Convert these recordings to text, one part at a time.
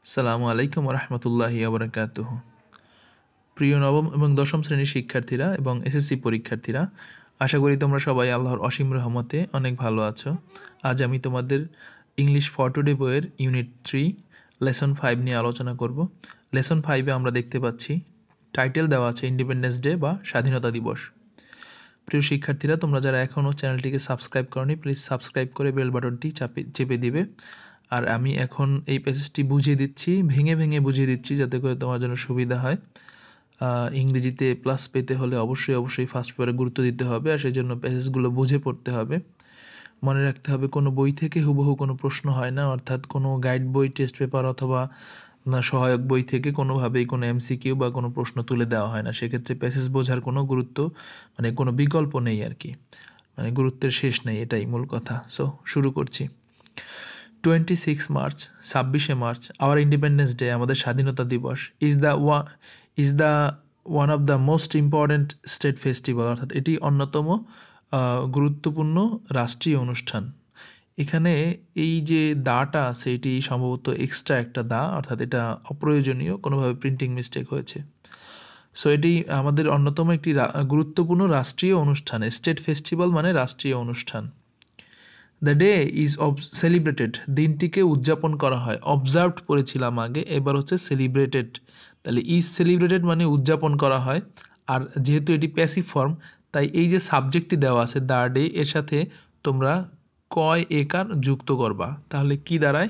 আসসালামু আলাইকুম রহমতুল্লাহি আবরাকাতুহ। প্রিয় নবম এবং দশম শ্রেণীর শিক্ষার্থীরা এবং এসএসসি পরীক্ষার্থীরা, আশা করি তোমরা সবাই আল্লাহর অসীম রহমতে অনেক ভালো আছো। আজ আমি তোমাদের ইংলিশ ফর টুডে বইয়ের ইউনিট 3 লেসন 5 নিয়ে আলোচনা করব। লেসন 5-এ আমরা দেখতে পাচ্ছি টাইটেল দেওয়া আছে ইন্ডিপেন্ডেন্স ডে বা স্বাধীনতা দিবস। প্রিয় শিক্ষার্থীরা, তোমরা যারা এখনও চ্যানেলটিকে সাবস্ক্রাইব করনি, প্লিজ সাবস্ক্রাইব করে বেল বাটনটি চেপে দিবে। আর আমি এখন এই প্যাসেজটি বুঝিয়ে দিচ্ছি, ভেঙে ভেঙে বুঝিয়ে দিচ্ছি যাতে করে তোমার জন্য সুবিধা হয়। ইংরেজিতে প্লাস পেতে হলে অবশ্যই ফার্স্ট পেপারে গুরুত্ব দিতে হবে, আর সেই জন্য প্যাসেজগুলো বুঝে পড়তে হবে। মনে রাখতে হবে কোনো বই থেকে হুবহু কোনো প্রশ্ন হয় না, অর্থাৎ কোনো গাইড বই, টেস্ট পেপার অথবা সহায়ক বই থেকে কোনোভাবেই কোনো এমসিকিউ বা কোনো প্রশ্ন তুলে দেওয়া হয় না। সেক্ষেত্রে প্যাসেজ বোঝার কোনো গুরুত্ব কোনো বিকল্প নেই আর কি, গুরুত্বের শেষ নেই, এটাই মূল কথা। সো শুরু করছি। 26 মার্চ, 26শে মার্চ, আওয়ার ইন্ডিপেন্ডেন্স ডে, আমাদের স্বাধীনতা দিবস, is the one of the most important state festival, অর্থাৎ এটি অন্যতম গুরুত্বপূর্ণ রাষ্ট্রীয় অনুষ্ঠান। এখানে এই যে দাটা আছে এটি সম্ভবত এক্সট্রা একটা দা, অর্থাৎ এটা অপ্রয়োজনীয়, কোনোভাবে প্রিন্টিং মিস্টেক হয়েছে। সো এটি আমাদের অন্যতম একটি গুরুত্বপূর্ণ রাষ্ট্রীয় অনুষ্ঠান। স্টেট ফেস্টিভ্যাল মানে রাষ্ট্রীয় অনুষ্ঠান। দ্য ডে ইজ সেলিব্রেটেড, দিনটিকে উদযাপন করা হয়। অবজার্ভড পড়েছিলাম আগে, এবার হচ্ছে সেলিব্রেটেড। তাহলে ইজ সেলিব্রেটেড মানে উদযাপন করা হয়। আর যেহেতু এটি প্যাসিভ ফর্ম, তাই এই যে সাবজেক্টটি দেওয়া আছে দ্য ডে, এর সাথে তোমরা কয় একার যুক্ত করবা, তাহলে কি দাঁড়ায়?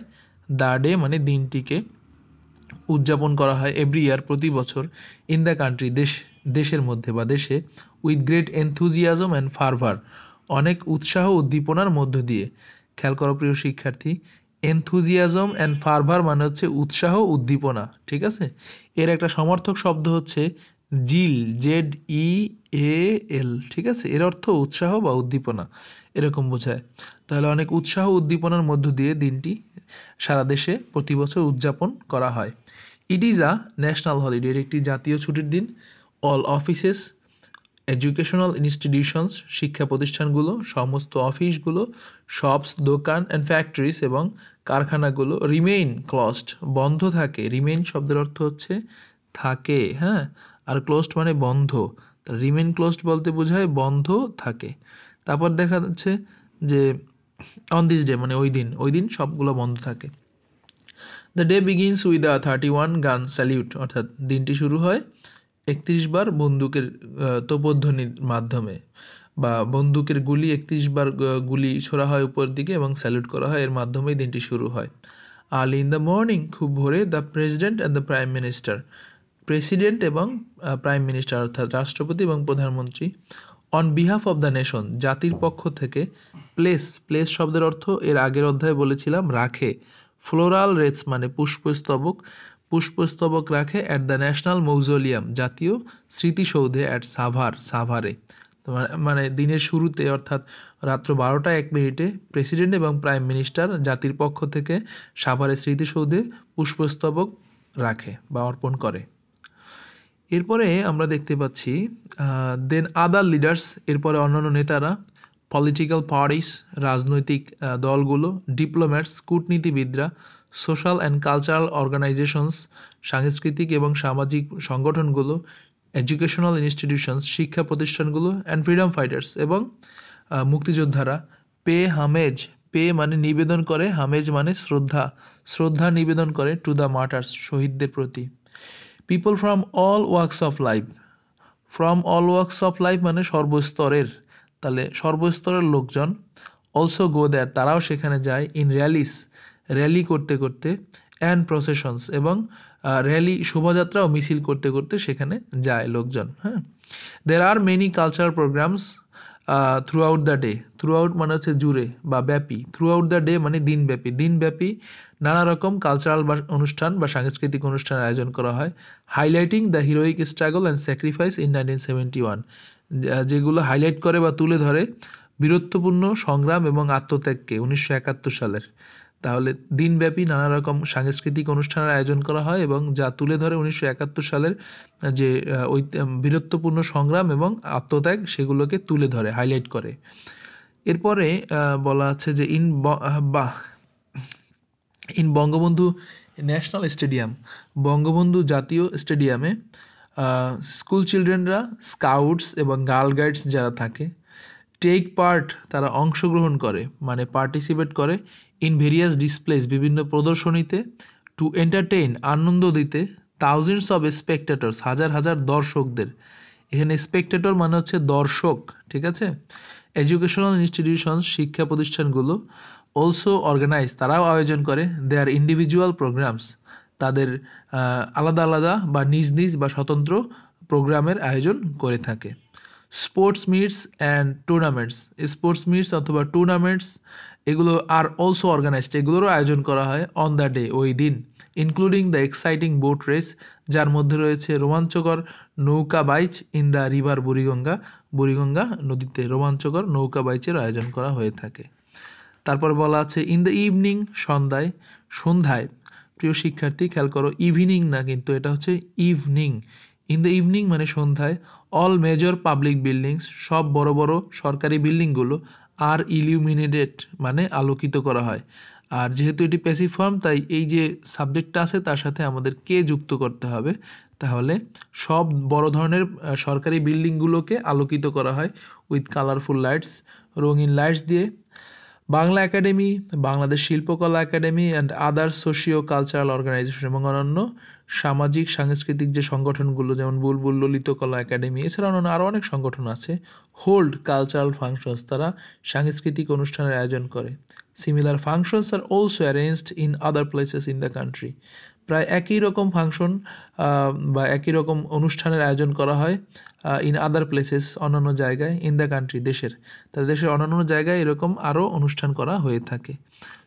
দ্য ডে মানে দিনটিকে উদযাপন করা হয় এভরি ইয়ার, প্রতি বছর, ইন দ্য কান্ট্রি, দেশের মধ্যে বা দেশে, উইথ গ্রেট এনথুজিয়াজম অ্যান্ড ফারভার, অনেক উৎসাহ উদ্দীপনার মধ্য দিয়ে। খেয়াল করো প্রিয় শিক্ষার্থী, এনথুজিয়াজম অ্যান্ড ফারভার মানে হচ্ছে উৎসাহ উদ্দীপনা, ঠিক আছে? এর একটা সমর্থক শব্দ হচ্ছে জিল, ZEAL, ঠিক আছে? এর অর্থ উৎসাহ বা উদ্দীপনা, এরকম বোঝায়। তাহলে অনেক উৎসাহ উদ্দীপনার মধ্য দিয়ে দিনটি সারা দেশে প্রতি বছর উদযাপন করা হয়। It is a national holiday, এর একটি জাতীয় ছুটির দিন। অল অফিসেস, এডুকেশনাল ইনস্টিটিউশনস, শিক্ষা প্রতিষ্ঠানগুলো, সমস্ত অফিসগুলো, শপস, দোকান অ্যান্ড ফ্যাক্টরিজ এবং কারখানাগুলো, রিমেইন ক্লোজড, বন্ধ থাকে। রিমেইন শব্দের অর্থ হচ্ছে থাকে, হ্যাঁ, আর ক্লোজড মানে বন্ধ। রিমেইন ক্লোজড বলতে বোঝায় বন্ধ থাকে। তারপর দেখা যাচ্ছে যে অন দিস ডে মানে ওই দিন সবগুলো বন্ধ থাকে। The day begins with a 31 গান স্যালিউট, অর্থাৎ দিনটি শুরু হয় 31 বার বন্দুকের তোপধ্বনির মাধ্যমে, বা বন্দুকের গুলি 31 বার গুলি ছোড়া হয় উপর দিকে এবং স্যালুট করা হয়, এর মাধ্যমেই দিনটি শুরু হয়। আর্লি ইন দ্য মর্নিং, খুব ভোরে, the president and the prime minister, president এবং প্রাইম মিনিস্টার অর্থাৎ রাষ্ট্রপতি এবং প্রধানমন্ত্রী, on behalf of the nation, জাতির পক্ষ থেকে, প্লেস শব্দের অর্থ এর আগের অধ্যায়ে বলেছিলাম রাখে। ফ্লোরাল রেটস মানে পুষ্পস্তবক রাখে অ্যাট দ্য ন্যাশনাল মৌজোলিয়াম, জাতীয় স্মৃতিসৌধে, অ্যাট সাভারে। তো মানে দিনের শুরুতে অর্থাৎ রাত্র 12টা 1 মিনিটে প্রেসিডেন্ট এবং প্রাইম মিনিস্টার জাতির পক্ষ থেকে সাভারের স্মৃতিসৌধে পুষ্পস্তবক রাখে বা অর্পণ করে। এরপরে আমরা দেখতে পাচ্ছি দেন আদার লিডার্স, এরপরে অন্যান্য নেতারা, পলিটিক্যাল পার্টিস, রাজনৈতিক দলগুলো, ডিপ্লোম্যাটস, কূটনীতিবিদরা, সোশ্যাল অ্যান্ড কালচারাল অর্গানাইজেশনস, সাংস্কৃতিক এবং সামাজিক সংগঠনগুলো, এডুকেশনাল ইনস্টিটিউশনস, শিক্ষা প্রতিষ্ঠানগুলো, অ্যান্ড ফ্রিডম ফাইটার্স এবং মুক্তিযোদ্ধারা, পে মানে নিবেদন করে, হামেজ মানে শ্রদ্ধা নিবেদন করে, টু দ্য মার্টার্স, শহীদদের প্রতি। People from all works of life মানে সর্বস্তরের, তাহলে সর্বস্তরের লোকজন, অলসো গো দেয়ার, তারাও সেখানে যায়, ইন র্যালি করতে করতে, অ্যান্ড প্রসেশনস এবং র্যালি, শোভাযাত্রা ও মিছিল করতে করতে সেখানে যায় লোকজন, হ্যাঁ। There are many cultural programmes throughout the day, throughout মানে হচ্ছে জুড়ে বা ব্যাপী, থ্রু আউট দ্য ডে মানে দিনব্যাপী নানা রকম কালচারাল বা অনুষ্ঠান বা সাংস্কৃতিক অনুষ্ঠানের আয়োজন করা হয়। Highlighting the heroic struggle and sacrifice in 1971, যেগুলো হাইলাইট করে বা তুলে ধরে বীরত্বপূর্ণ সংগ্রাম এবং আত্মত্যাগকে 1971 সালের। তাহলে দিনব্যাপী নানা রকম সাংস্কৃতিক অনুষ্ঠানের আয়োজন করা হয় এবং যা তুলে ধরে 1971 সালের যে ওই বীরত্বপূর্ণ সংগ্রাম এবং আত্মত্যাগ, সেগুলোকে তুলে ধরে, হাইলাইট করে। এরপরে বলা আছে যে in Bangabandhu national stadium, Bangabandhu জাতীয় স্টেডিয়ামে স্কুল চিলড্রেনরা, স্কাউটস এবং গার্ল গাইডস যারা থাকে, টেক পার্ট তারা অংশগ্রহণ করে মানে পার্টিসিপেট করে, ইন ভেরিয়াস ডিসপ্লেস বিভিন্ন প্রদর্শনীতে, টু এন্টারটেইন আনন্দ দিতে, থাউজেন্ডস অফ স্পেকটেটরস হাজার হাজার দর্শকদের, এখানে স্পেকটেটর মানে হচ্ছে দর্শক, ঠিক আছে। এডুকেশনাল ইনস্টিটিউশনস শিক্ষা প্রতিষ্ঠানগুলো, অলসো অর্গানাইজ তারাও আয়োজন করে, দেয়ার ইন্ডিভিজুয়াল প্রোগ্রামস তাদের আলাদা আলাদা বা নিজ নিজ বা স্বতন্ত্র প্রোগ্রামের আয়োজন করে থাকে। Sports meets and tournaments, sports meets অথবা টুর্নামেন্টস এগুলো আর অলসো অর্গানাইজড, এগুলোরও আয়োজন করা হয় অন দ্য ডে, ওই দিন, including the exciting boat race, যার মধ্যে রয়েছে রোমাঞ্চকর নৌকা বাইচ in the river Buriganga, Buriganga নদীতে রোমাঞ্চকর নৌকা বাইচের আয়োজন করা হয়ে থাকে। তারপর বলা আছে ইন দ্য ইভিনিং, সন্ধ্যায়, সন্ধ্যায় প্রিয় শিক্ষার্থী খেয়াল করো, ইভিনিং না কিন্তু এটা হচ্ছে ইভিনিং, ইন দ্য ইভিনিং মানে সন্ধ্যায়, অল মেজর পাবলিক বিল্ডিংস সব বড় বড় সরকারি বিল্ডিংগুলো, আর ইলিউমিনেটেড মানে আলোকিত করা হয়। আর যেহেতু এটি প্যাসিভ ফর্ম তাই এই যে সাবজেক্টটা আছে তার সাথে আমাদের কে যুক্ত করতে হবে, তাহলে সব বড় ধরনের সরকারি বিল্ডিংগুলোকে আলোকিত করা হয় উইথ কালারফুল লাইটস, রঙিন লাইটস দিয়ে। Bangla Academy, Bangladesh Shilpakala Academy and other socio cultural organisation এবং অন্যান্য সামাজিক সাংস্কৃতিক যে সংগঠনগুলো যেমন বুলবুল ললিতকলা একাডেমি, এছাড়া অন্যান্য আরও অনেক সংগঠন আছে, হোল্ড কালচারাল ফাংশনস তারা সাংস্কৃতিক অনুষ্ঠানের আয়োজন করে। Similar functions are also arranged in other places in the country, প্রায় একই রকম ফাংশন বা একই রকম অনুষ্ঠানের আয়োজন করা হয় ইন আদার প্লেসেস অন্যান্য জায়গায়, ইন দ্য কান্ট্রি দেশের, তাদের দেশের অন্যান্য জায়গায় এরকম আরও অনুষ্ঠান করা হয়ে থাকে।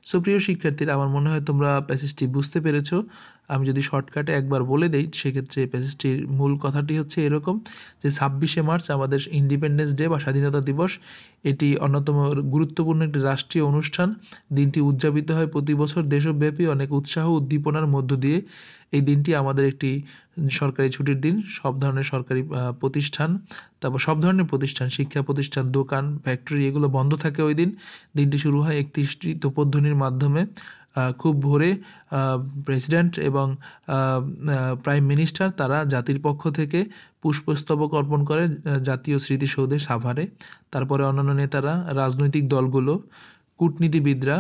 সো প্রিয় শিক্ষার্থীরা, আমার মনে হয় তোমরা প্যাসেজটি বুঝতে পেরেছো। আমি যদি শর্টকাটে একবার বলে দিই সেক্ষেত্রে প্যাসেজটির মূল কথাটি হচ্ছে এরকম যে 26শে মার্চ আমাদের ইন্ডিপেন্ডেন্স ডে বা স্বাধীনতা দিবস, এটি অন্যতম গুরুত্বপূর্ণ একটি রাষ্ট্রীয় অনুষ্ঠান। দিনটি উদযাপিত হয় প্রতি বছর দেশব্যাপী অনেক উৎসাহ উদ্দীপনার মধ্য দিয়ে। এই দিনটি আমাদের একটি সরকারি ছুটির দিন, সব ধরনের সরকারি প্রতিষ্ঠান, তারপর সব ধরনের প্রতিষ্ঠান, শিক্ষা প্রতিষ্ঠান, দোকান, ফ্যাক্টরি এগুলো বন্ধ থাকে ওই দিন। দিনটি শুরু হয় 31টি তোপধ্বনির মাধ্যমে। খুব ভোরে প্রেসিডেন্ট এবং প্রাইম মিনিস্টার তারা জাতির পক্ষ থেকে পুষ্পস্তবক অর্পণ করে জাতীয় স্মৃতিসৌধে সাভারে। তারপরে অন্যান্য নেতারা, রাজনৈতিক দলগুলো, কূটনীতিবিদরা,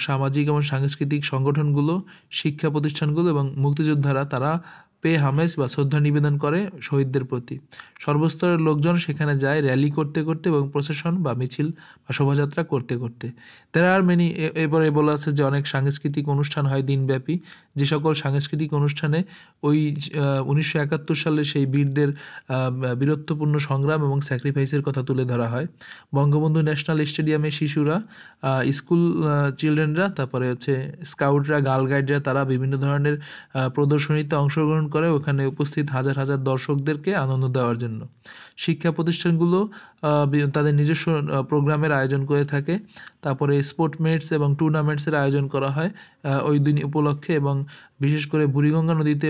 সামাজিক এবং সাংস্কৃতিক সংগঠনগুলো, শিক্ষা প্রতিষ্ঠানগুলো এবং মুক্তিযোদ্ধারা তারা পে হামেজ বা শ্রদ্ধা নিবেদন করে শহীদদের প্রতি। সর্বস্তরের লোকজন সেখানে যায় র্যালি করতে করতে এবং প্রসেশন বা মিছিল বা শোভাযাত্রা করতে করতে। দেয়ার আর মেনি, এবারে বলা আছে যে অনেক সাংস্কৃতিক অনুষ্ঠান হয় দিনব্যাপী, যে সকল সাংস্কৃতিক অনুষ্ঠানে ওই 1971 সালে সেই বীরদের বীরত্বপূর্ণ সংগ্রাম এবং স্যাক্রিফাইসের কথা তুলে ধরা হয়। বঙ্গবন্ধু ন্যাশনাল স্টেডিয়ামে শিশুরা, স্কুল চিলড্রেনরা, তারপরে হচ্ছে স্কাউটরা, গার্ল গাইডরা তারা বিভিন্ন ধরনের প্রদর্শনীতে অংশগ্রহণ করে ওখানে উপস্থিত হাজার হাজার দর্শকদেরকে আনন্দ দেওয়ার জন্য। শিক্ষা প্রতিষ্ঠানগুলো তাদের নিজস্ব প্রোগ্রামের আয়োজন করে থাকে। তারপরে স্পোর্ট মিটস এবং টুর্নামেন্টসের আয়োজন করা হয় ওই দিন উপলক্ষে, এবং বিশেষ করে বুড়িগঙ্গা নদীতে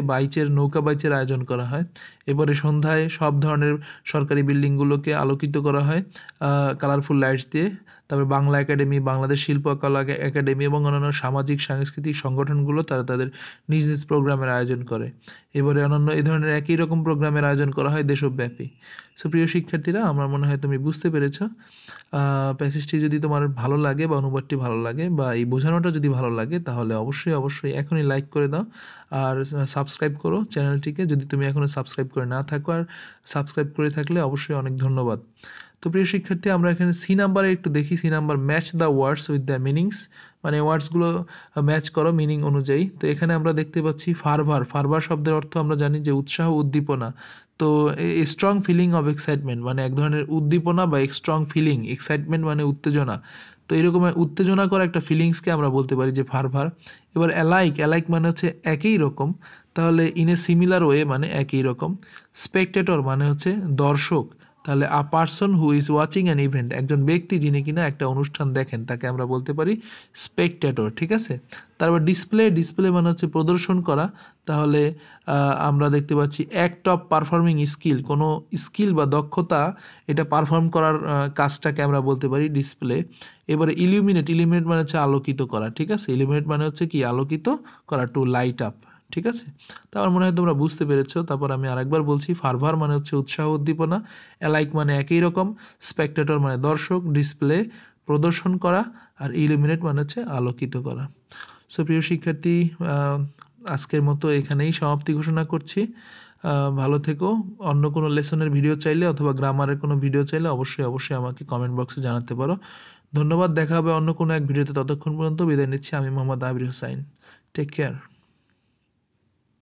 নৌকা বাইচের আয়োজন করা হয়। এবারে সন্ধ্যায় সব ধরনের সরকারি বিল্ডিংগুলোকে আলোকিত করা হয় কালারফুল লাইটস দিয়ে। তারপরে বাংলা একাডেমি, বাংলাদেশ শিল্পকলা একাডেমি এবং অন্যান্য সামাজিক সাংস্কৃতিক সংগঠনগুলো তারা তাদের নিজ নিজ প্রোগ্রামের আয়োজন করে। এবারে অন্যান্য এই ধরনের একই রকম প্রোগ্রামের আয়োজন করা হয় দেশব্যাপী। সো প্রিয় শিক্ষার্থীরা, আমার মনে হয় তুমি বুঝতে পেরেছ। প্যাসেজটি যদি তোমার ভালো লাগে বা অনুবাদটি ভালো লাগে বা এই বোঝানোটা যদি ভালো লাগে তাহলে অবশ্যই অবশ্যই এখনই লাইক করে দাও আর সাবস্ক্রাইব করো চ্যানেলটিকে যদি তুমি এখনও সাবস্ক্রাইব করে না থাকো, আর সাবস্ক্রাইব করে থাকলে অবশ্যই অনেক ধন্যবাদ। তো প্রিয় শিক্ষার্থী, আমরা এখানে সি নাম্বারে একটু দেখি। C number, match the words with the meanings, মানে ওয়ার্ডসগুলো ম্যাচ করো মিনিং অনুযায়ী। তো এখানে আমরা দেখতে পাচ্ছি ফারভার। ফারভার শব্দের অর্থ আমরা জানি যে উৎসাহ, উদ্দীপনা। তো স্ট্রং ফিলিং অফ এক্সাইটমেন্ট মানে এক ধরনের উদ্দীপনা বা স্ট্রং ফিলিং, এক্সাইটমেন্ট মানে উত্তেজনা। তো এরকম উত্তেজনা করা একটা ফিলিংসকে আমরা বলতে পারি যে ফারভার। এবার অ্যালাইক, অ্যালাইক মানে হচ্ছে একই রকম, তাহলে ইন এ সিমিলার ওয়ে মানে একই রকম। স্পেকটেটর মানে হচ্ছে দর্শক তাহলে আ person who is watching an event, একজন ব্যক্তি যিনি কিনা একটা অনুষ্ঠান দেখেন তাকে আমরা বলতে পারি স্পেকটেটর, ঠিক আছে। তারপর ডিসপ্লে মানে হচ্ছে প্রদর্শন করা। তাহলে আমরা দেখতে পাচ্ছি অ্যাক্ট অফ পারফর্মিং স্কিল, কোনো স্কিল বা দক্ষতা এটা পারফর্ম করার কাজটাকে আমরা বলতে পারি ডিসপ্লে। এবারে ইলুমিনেট মানে হচ্ছে আলোকিত করা, ঠিক আছে। ইলুমিনেট মানে হচ্ছে কি আলোকিত করা, টু লাইট আপ, ঠিক আছে। তো আমার মনে হয় তোমরা বুঝতে পেরেছো। তারপর আমি আরেকবার বলছি, ফারভার মানে হচ্ছে উৎসাহ উদ্দীপনা, অ্যালাইক মানে একই রকম, স্পেকটেটর মানে দর্শক, ডিসপ্লে প্রদর্শন করা, আর ইলুমিনেট মানে হচ্ছে আলোকিত করা। সো প্রিয় শিক্ষার্থী, আজকের মতো এখানেই সমাপ্তি ঘোষণা করছি। ভালো থেকো। অন্য কোনো লেসনের ভিডিও চাইলে অথবা গ্রামারের কোনো ভিডিও চাইলে অবশ্যই আমাকে কমেন্ট বক্সে জানাতে পারো। ধন্যবাদ। দেখা হবে অন্য কোনো এক ভিডিওতে। ততক্ষণ পর্যন্ত বিদায় নিচ্ছি। আমি মোহাম্মদ আবির হোসাইন। Take care.